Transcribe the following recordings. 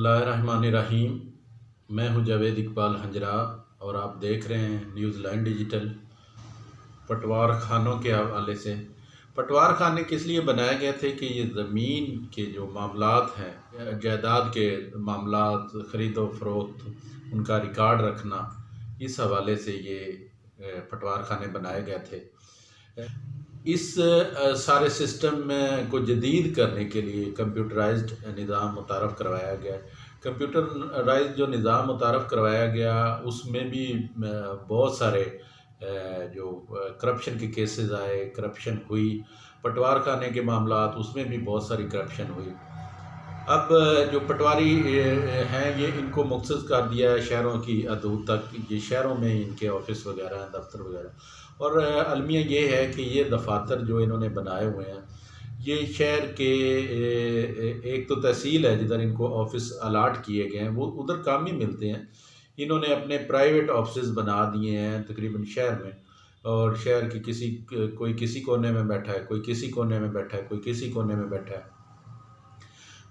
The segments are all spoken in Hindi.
बिस्मिल्लाहिर्रहमानिर्रहीम। मैं हूं जावेद इकबाल हंजरा और आप देख रहे हैं न्यूज़लैंड डिजिटल। पटवार खानों के हवाले से, पटवार खाने किस लिए बनाए गए थे कि ये ज़मीन के जो मामलात हैं, जायदाद के मामलात, ख़रीदो फरोख्त, उनका रिकॉर्ड रखना, इस हवाले से ये पटवार खाने बनाए गए थे। इस सारे सिस्टम को जदीद करने के लिए कंप्यूटराइज्ड निज़ाम मुतारफ़ करवाया गया। कंप्यूटराइज्ड जो निज़ाम मुतारफ़ करवाया गया उसमें भी बहुत सारे जो करप्शन के केसेस आए, करप्शन हुई। पटवार खाने के मामलात, उसमें भी बहुत सारी करप्शन हुई। अब जो पटवारी हैं, ये इनको मुख्तस कर दिया है शहरों की हदूद तक। ये शहरों में इनके ऑफिस वगैरह हैं, दफ्तर वगैरह। और अलमिया ये है कि ये दफातर जो इन्होंने बनाए हुए हैं, ये शहर के एक तो तहसील है जिधर इनको ऑफिस अलाट किए गए हैं, वो उधर काम ही मिलते हैं। इन्होंने अपने प्राइवेट ऑफिस बना दिए हैं तकरीबन शहर में, और शहर की कोई किसी कोने में बैठा है, कोई किसी कोने में बैठा है, कोई किसी कोने में बैठा है।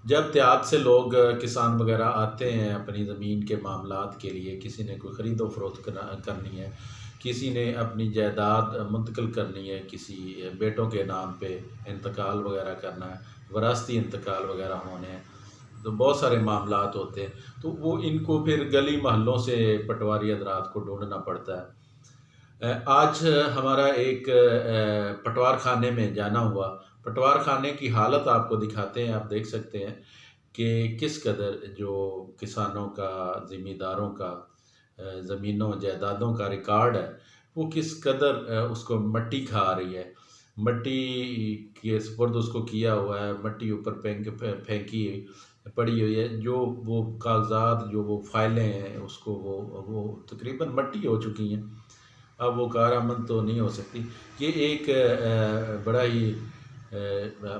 जब देहात से लोग किसान वगैरह आते हैं अपनी ज़मीन के मामलात के लिए, किसी ने कोई ख़रीदो फरोख्त करनी है, किसी ने अपनी जायदाद मुंतकिल करनी है, किसी बेटों के नाम पे इंतकाल वगैरह करना है, वरासती इंतकाल वगैरह होने हैं, तो बहुत सारे मामलात होते हैं। तो वो इनको फिर गली महलों से पटवारी हज़रात को ढूंढना पड़ता है। आज हमारा एक पटवार खाने में जाना हुआ। पटवार खाने की हालत आपको दिखाते हैं। आप देख सकते हैं कि किस कदर जो किसानों का, ज़मींदारों का, ज़मीनों जायदादों का रिकॉर्ड है, वो किस कदर उसको मट्टी खा रही है। मट्टी के सुपुर्द उसको किया हुआ है, मट्टी ऊपर फेंकी पड़ी हुई है। जो वो कागज़ात, जो वो फाइलें हैं, उसको वो तकरीबन मट्टी हो चुकी हैं। अब वो कारआमद तो नहीं हो सकती। ये एक बड़ा ही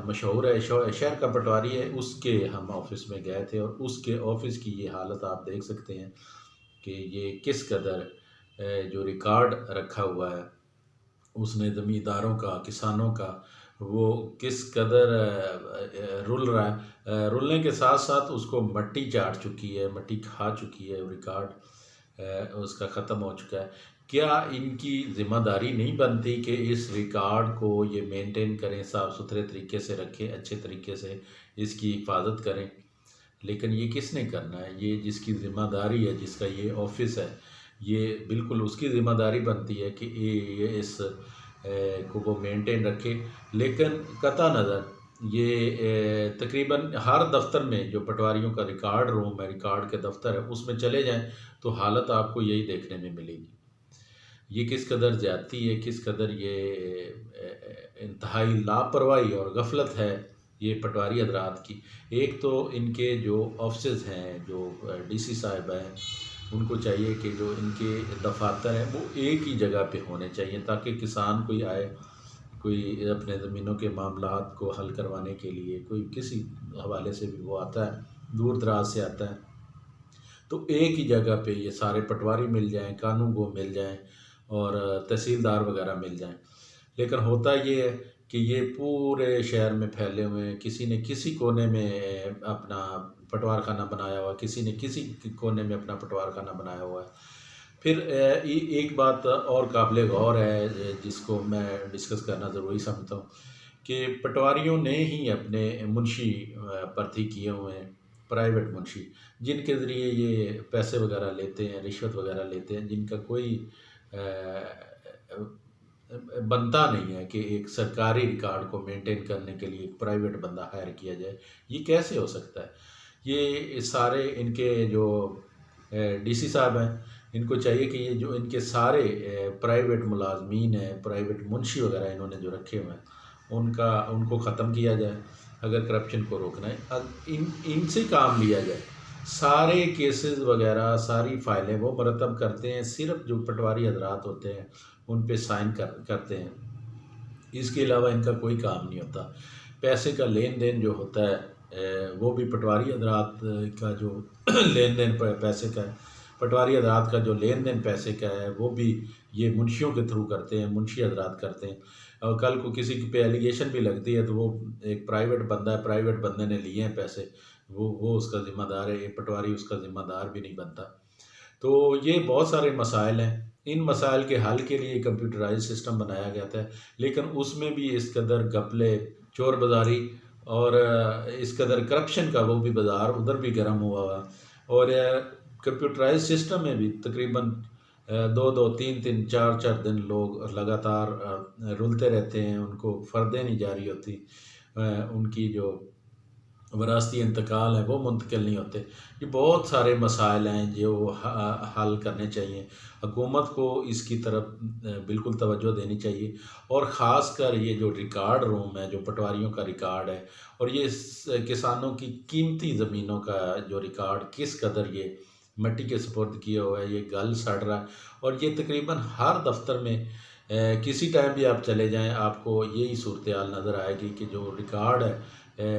मशहूर है, शहर का पटवारी है, उसके हम ऑफिस में गए थे और उसके ऑफिस की ये हालत आप देख सकते हैं कि ये किस कदर जो रिकॉर्ड रखा हुआ है उसने ज़मींदारों का, किसानों का, वो किस कदर रुल रहा है। रुलने के साथ साथ उसको मट्टी चाट चुकी है, मट्टी खा चुकी है, रिकॉर्ड उसका ख़त्म हो चुका है। क्या इनकी ज़िम्मेदारी नहीं बनती कि इस रिकॉर्ड को ये मेंटेन करें, साफ़ सुथरे तरीके से रखें, अच्छे तरीके से इसकी हिफाजत करें? लेकिन ये किसने करना है? ये जिसकी ज़िम्मेदारी है, जिसका ये ऑफिस है, ये बिल्कुल उसकी ज़िम्मेदारी बनती है कि ये इस को वो मेंटेन रखे। लेकिन कता नज़र ये तकरीबन हर दफ्तर में जो पटवारियों का रिकॉर्ड रूम है, रिकॉर्ड के दफ्तर है, उसमें चले जाएं तो हालत आपको यही देखने में मिलेगी। ये किस कदर ज़्यादती है, किस कदर ये इंतहाई लापरवाही और गफलत है ये पटवारी हज़रात की। एक तो इनके जो ऑफिस हैं, जो डीसी साहब हैं, उनको चाहिए कि जो इनके दफातर हैं वो एक ही जगह पे होने चाहिए, ताकि किसान कोई आए, कोई अपने ज़मीनों के मामलात को हल करवाने के लिए, कोई किसी हवाले से भी वो आता है, दूर दराज से आता है, तो एक ही जगह पे ये सारे पटवारी मिल जाएं, कानून गो मिल जाएं और तहसीलदार वगैरह मिल जाएं। लेकिन होता ये है कि ये पूरे शहर में फैले हुए हैं। किसी ने किसी कोने में अपना पटवार खाना बनाया हुआ है, किसी ने किसी कोने में अपना पटवार खाना बनाया हुआ है। फिर एक बात और काबिल गौर है जिसको मैं डिस्कस करना ज़रूरी समझता हूँ कि पटवारियों ने ही अपने मुंशी भर्ती किए हुए हैं, प्राइवेट मुंशी, जिनके ज़रिए ये पैसे वगैरह लेते हैं, रिश्वत वगैरह लेते हैं, जिनका कोई बनता नहीं है कि एक सरकारी रिकॉर्ड को मेंटेन करने के लिए एक प्राइवेट बंदा हायर किया जाए। ये कैसे हो सकता है? ये सारे इनके जो डीसी साहब हैं, इनको चाहिए कि ये जो इनके सारे प्राइवेट मुलाजमीन हैं, प्राइवेट मुंशी वगैरह इन्होंने जो रखे हुए हैं, उनको ख़त्म किया जाए अगर करप्शन को रोकना है। इनसे काम लिया जाए। सारे केसेस वगैरह, सारी फाइलें वो मरतब करते हैं, सिर्फ जो पटवारी हजरात होते हैं उन पे साइन करते हैं। इसके अलावा इनका कोई काम नहीं होता। पैसे का लेन देन जो होता है वो भी पटवारी हजरात का जो लेन देन पैसे का है, पटवारी हजरात का जो लेन देन पैसे का है, वो भी ये मुंशियों के थ्रू करते हैं, मुंशी हजरात करते हैं। और कल को किसी पे एलिगेशन भी लगती है तो वो एक प्राइवेट बंदा है, प्राइवेट बंदे ने लिए हैं पैसे, वो उसका ज़िम्मेदार है, ये पटवारी उसका ज़िम्मेदार भी नहीं बनता। तो ये बहुत सारे मसाइल हैं। इन मसाइल के हल के लिए कंप्यूटराइज़ सिस्टम बनाया गया था, लेकिन उसमें भी इस कदर घपले, चोर बाज़ारी और इस कदर करप्शन का वो भी बाज़ार उधर भी गर्म हुआ हुआ। और कंप्यूटराइज़ सिस्टम में भी तकरीबन 2-2, 3-3, 4-4 दिन लोग लगातार रुलते रहते हैं, उनको फ़र्दें नहीं जारी होती। उनकी जो विरासती इंतकाल है वो मुंतकिल नहीं होते। ये बहुत सारे मसाइल हैं जो हल करने चाहिए। हुकूमत को इसकी तरफ बिल्कुल तवज्जो देनी चाहिए, और ख़ास कर ये जो रिकॉर्ड रूम है, जो पटवारियों का रिकॉर्ड है, और ये किसानों की कीमती ज़मीनों का जो रिकॉर्ड किस कदर ये मिट्टी के सुपुर्द किया हुआ है, ये गल सड़ रहा है। और ये तकरीबन हर दफ्तर में किसी टाइम भी आप चले जाएँ, आपको यही सूरत हाल नज़र आएगी कि जो रिकॉर्ड है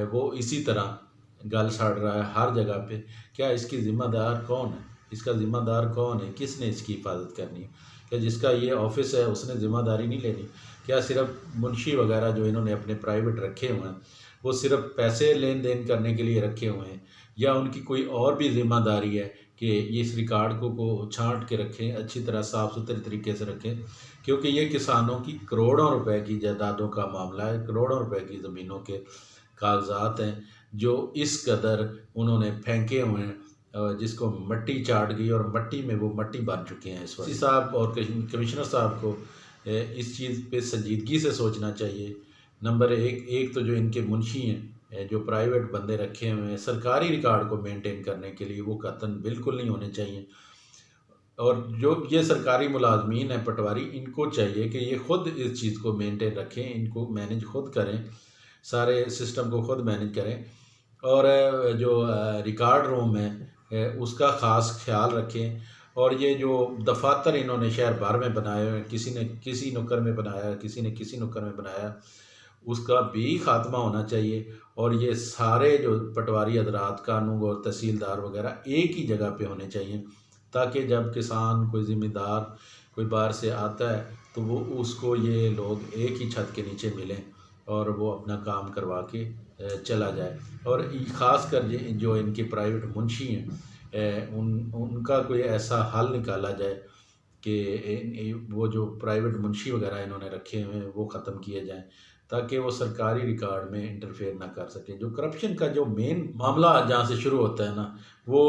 वो इसी तरह गल सड़ रहा है हर जगह पे। क्या इसकी ज़िम्मेदार कौन है? इसका ज़िम्मेदार कौन है? किसने इसकी हिफाजत करनी है? क्या जिसका ये ऑफ़िस है उसने ज़िम्मेदारी नहीं लेनी? क्या सिर्फ़ मुंशी वग़ैरह जो इन्होंने अपने प्राइवेट रखे हुए हैं, वो सिर्फ़ पैसे लेन-देन करने के लिए रखे हुए हैं, या उनकी कोई और भी ज़िम्मेदारी है कि ये इस रिकॉर्ड को छाँट के रखें, अच्छी तरह साफ़-सुथरे तरीके से रखें? क्योंकि ये किसानों की करोड़ों रुपए की जायदादों का मामला है, करोड़ों रुपए की ज़मीनों के कागज़ात हैं जो इस कदर उन्होंने फेंके हुए हैं, जिसको मिट्टी चाट गई और मिट्टी में वो मिट्टी बन चुके हैं इस वक्त। इसी साहब और कमिश्नर साहब को इस चीज़ पे संजीदगी से सोचना चाहिए। नंबर एक तो जो इनके मुंशी हैं, जो प्राइवेट बंदे रखे हुए हैं सरकारी रिकॉर्ड को मेंटेन करने के लिए, वो कतन बिल्कुल नहीं होने चाहिए। और जो ये सरकारी मुलाजमीन हैं पटवारी, इनको चाहिए कि ये ख़ुद इस चीज़ को मेंटेन रखें, इनको मैनेज ख़ुद करें, सारे सिस्टम को ख़ुद मैनेज करें। और जो रिकॉर्ड रूम है उसका ख़ास ख्याल रखें। और ये जो दफातर इन्होंने शहर भर में बनाए हुए हैं, किसी ने किसी नुक्कड़ में बनाया, किसी ने किसी नुक्कड़ में बनाया, उसका भी ख़ात्मा होना चाहिए। और ये सारे जो पटवारी हज़रात, कानून और तहसीलदार वग़ैरह एक ही जगह पे होने चाहिए, ताकि जब किसान कोई ज़िम्मेदार कोई बाहर से आता है तो वो उसको ये लोग एक ही छत के नीचे मिलें और वो अपना काम करवा के चला जाए। और ख़ास कर जो इनके प्राइवेट मुंशी हैं, उनका कोई ऐसा हल निकाला जाए कि वो जो प्राइवेट मुंशी वगैरह इन्होंने रखे हुए हैं वो ख़त्म किए जाएं, ताकि वो सरकारी रिकॉर्ड में इंटरफेयर ना कर सकें। जो करप्शन का जो मेन मामला जहाँ से शुरू होता है ना, वो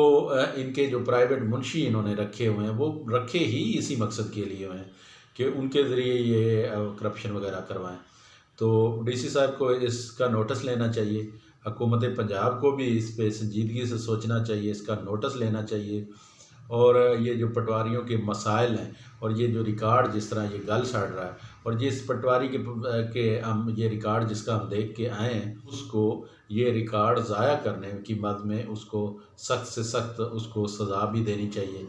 इनके जो प्राइवेट मुंशी इन्होंने रखे हुए हैं वो रखे ही इसी मकसद के लिए हुए हैं कि उनके ज़रिए ये करप्शन वगैरह करवाएं। तो डीसी साहब को इसका नोटिस लेना चाहिए, हुकूमत पंजाब को भी इस पे संजीदगी से सोचना चाहिए, इसका नोटिस लेना चाहिए। और ये जो पटवारियों के मसाइल हैं और ये जो रिकॉर्ड जिस तरह ये गल सड़ रहा है, और जिस पटवारी के हम ये रिकॉर्ड जिसका हम देख के आए हैं, उसको ये रिकॉर्ड ज़ाया करने की मद में उसको सख्त से सख्त उसको सज़ा भी देनी चाहिए।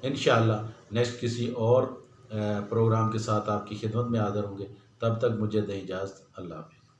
इंशाअल्लाह नेक्स्ट किसी और प्रोग्राम के साथ आपकी खिदमत में हाज़िर होंगे। तब तक मुझे दें इजाज़त। अल्लाह हाफ़िज़।